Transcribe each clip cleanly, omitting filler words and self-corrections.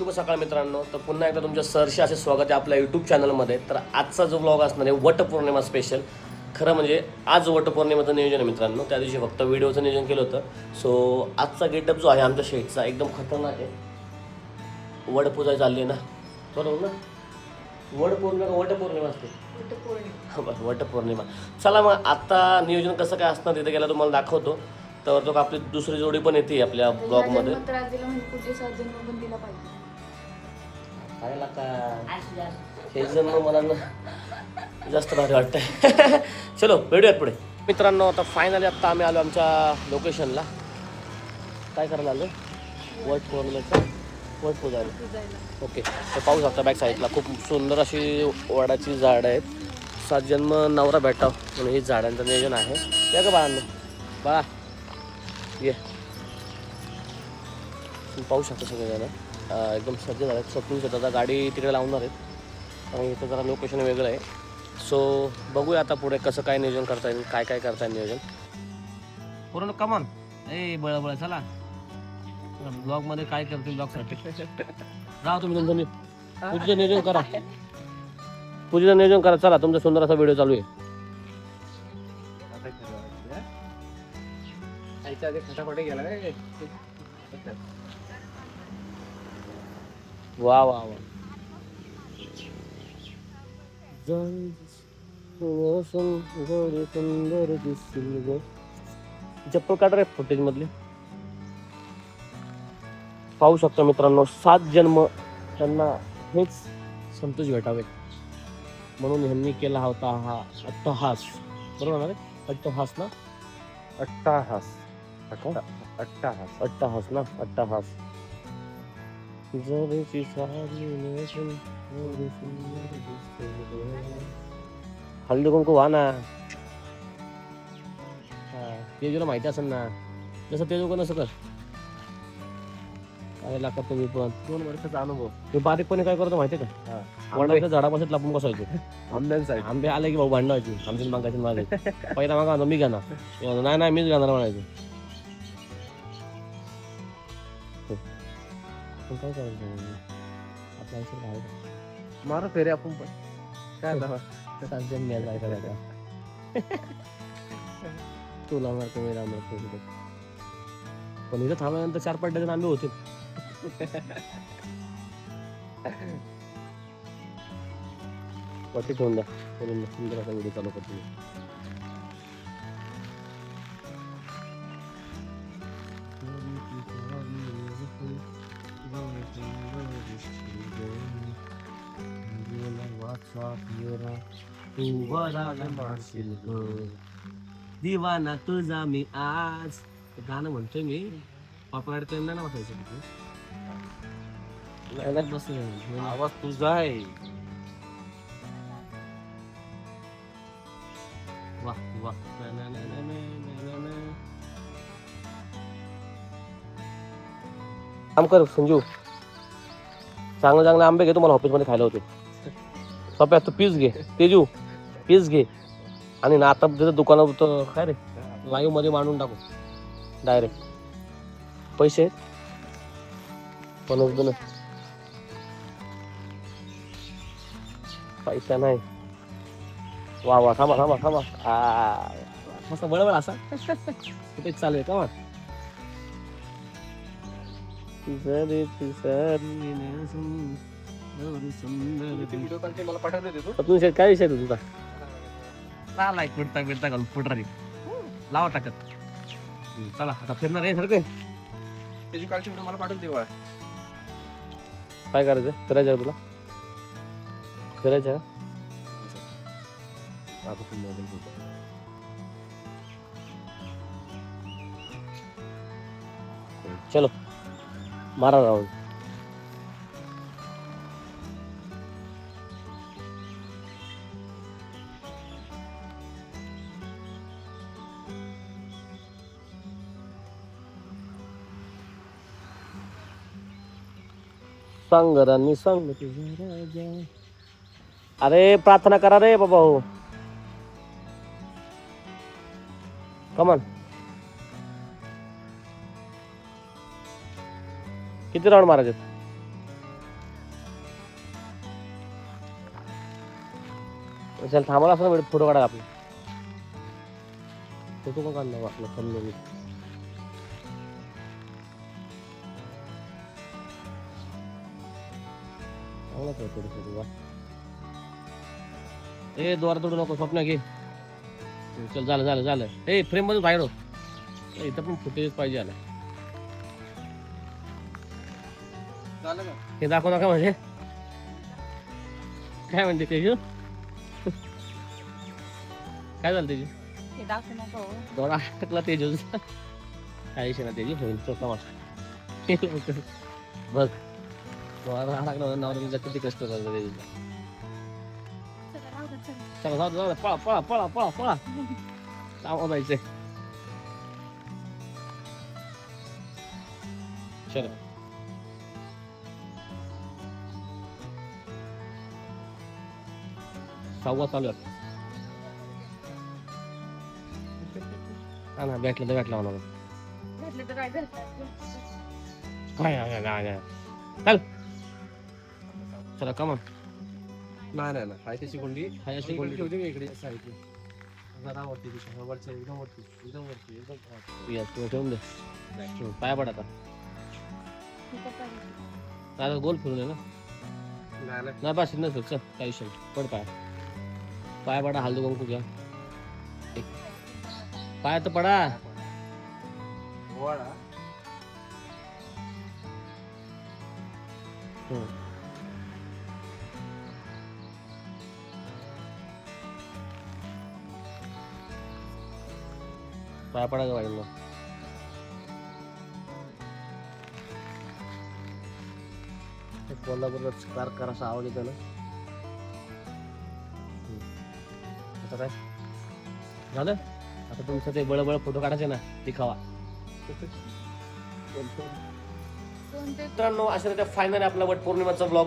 शुभ सकाळ मित्रांनो. तर पुन्हा एकदा तुमच्या सरशी असे स्वागत आहे आपल्या यूट्यूब चॅनलमध्ये. तर आजचा जो ब्लॉग असणार आहे वटपौर्णिमा स्पेशल. खरं म्हणजे आज वटपौर्णिमेचं नियोजन आहे मित्रांनो. त्या दिवशी फक्त व्हिडिओचं नियोजन केलं होतं. सो आजचा गेटअप जो आहे आमच्या शेटचा एकदम खतरनाक आहे. वडपूजा चालली आहे ना, बरोबर ना? वटपौर्णिमा असते. बरं, वटपौर्णिमा. चला मग आता नियोजन कसं काय असणार तिथे गेला तुम्हाला दाखवतो. तर तो आपली दुसरी जोडी पण येते आपल्या ब्लॉगमध्ये. काय लाका हे जन्म मला ना जास्त भारी वाटतंय. चलो भेटूयात पुढे मित्रांनो. आता फायनली आत्ता आम्ही आलो आमच्या लोकेशनला. काय करायला आलो? वट पौर्णिमेचा वट पूजायला. ओके, तर पाहू शकता बॅक साईडला खूप सुंदर अशी वडाची झाडं आहेत. 7 जन्म नवरा भेटाव म्हणून हे झाडांचं नियोजन आहे. या का बाळांनो, बाळा ये. पाहू शकता सगळेजण एकदम सज्ज झाले आहेत. स्वप्नील शेतात गाडी तिकडे लावणार आहेत आणि इथं जरा लोकेशन वेगळं आहे. सो बघूया आता पुढे कसं काय नियोजन करता येईल, काय काय करता येईल नियोजन. पूर्ण कमान ए बळबळ. चला ब्लॉगमध्ये काय करतील ब्लॉगसाठी राहा तुम्ही तुमचं पूजेचं नियोजन करा. पूजेचं नियोजन करा. चला तुमचा सुंदर असा व्हिडिओ चालू आहे. वा वा वा. सुंदर दिसतील चप्पल काढ रे फुटेज मधली. पाहू शकता मित्रांनो 7 जन्म त्यांना हेच संतोष भेटावे म्हणून ह्यांनी केला होता हा अट्टहास. बरोबर ना रे? अट्टहास ना? अट्टहास अट्टहास ना? अट्टहास. हल्दी कुंकू व्हा ना. ते तुला माहिती असेल ना, जसं ते लोक नसं कर. काय लागत तुम्ही पण 2 वर्षाचा अनुभव. मी बारीकपणे काय करतो माहिती का? वडाच्या झाडापासून लपून बसायचो. आंबे आले की भाऊ भांडायची आमची मागायची माझे. पहिला मागा मी घेणार, नाही मीच घेणार म्हणायचो. काय करायचं आपल्या आयुष्यात आहे मारा फेरे आपण पण काय करायचा. तुला मारतो मी रामरतो पण इथं थांबल्यानंतर 4-5 डझन आंबे होते. पट्टी ठेवून द्या. सुंदर असा व्हिडिओ चालू करतो. दिवाना तुझा मी आज गाणं म्हणतोय मी. पॉपराईट ट्रेन नाही ना बसायचं तिथे बस. आवाज तुझा आहे. वा वा. काम कर संजू. चांगले चांगले आंबे घे तुम्हाला ऑफिसमध्ये खायला होते. पप्या तू पीस घे. तेजू पीस घे. आणि ना आता तिथं दुकानात काय रे लाईव्ह मध्ये मांडून टाकू डायरेक्ट. पैसे पण पैसा नाही. वा वा. थांबा थांबा थांबा. मस्त बळबळ असा कुठे चालू आहे का? काय विषय तुझा? चालाय कुर्ता बिरता घालून फुटरारी लावा टाकत. चला आता फिरणार आहे सारखं. त्याची कालची व्हिडिओ मला पाठवून देवा. काय करायचं? फिरायचं तुला? फिरायचं चलो मारा राहून. सांगरांनी सांग तुझ्या राजा. अरे प्रार्थना करा रे बाबा हो. कमान किती राऊंड मारायचे? चल थांबला असं ना फोटो काढा आपला फोटो पण काढला आपला समजून ए द्वार तोडू नको स्वप्न घे चल झालं ए फ्रेम मधून बाहेर हो इथं पण फुटेज पाहिजे आला हे दाखव नका म्हणजे काय म्हणते तेजू काय झालं तेजू दोडा टाकला तेजू काही ना तेजू होईल चोखा बघ दोडा टाकला नवरा किती कष्ट करतो तेजूचा चला जाऊ पळा जाऊ जायचंय चलो सव्वा चालू आहे ना भेटलं तर भेटला म्हणा काय चल चला कमा नाही हाय त्याची कोंडी हायची कोंडी ठेवते मी इकडे साईडला जरा वरती वरच्या एकदम वरती या तू ठेवून दे पाया पड आता आता गोल फिरून आहे ना नाही बस नसेल चल काही विषय पड पाया पडा हलदू बघू घ्या पाया तर पडा पाया पडा का वाईला कोल्हापूरला कार असा आवाज येतो ना आता काय झालं आता तुमचं ते बळबळ फोटो काढायचे ना दिखावा मित्रांनो अशा रीत्या फायनली आपला वट पौर्णिमेचा ब्लॉग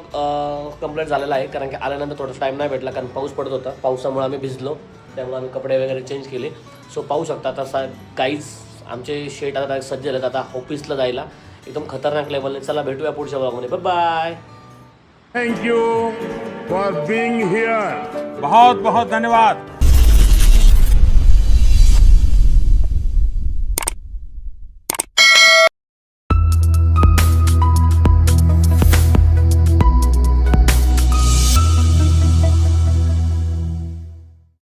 कंप्लीट झालेला आहे कारण की आल्यानंतर थोडासा टाईम नाही भेटला कारण पाऊस पडत होता पावसामुळे आम्ही भिजलो त्यामुळे आम्ही कपडे वगैरे चेंज केले सो पाहू शकता आता काहीच आमचे शेट आता सज्ज झालेत आता ऑफिसला जायला एकदम खतरनाक लेवलने चला भेटूया पुढच्या ब्लॉगमध्ये bye thank you for being here बहुत बहुत धन्यवाद।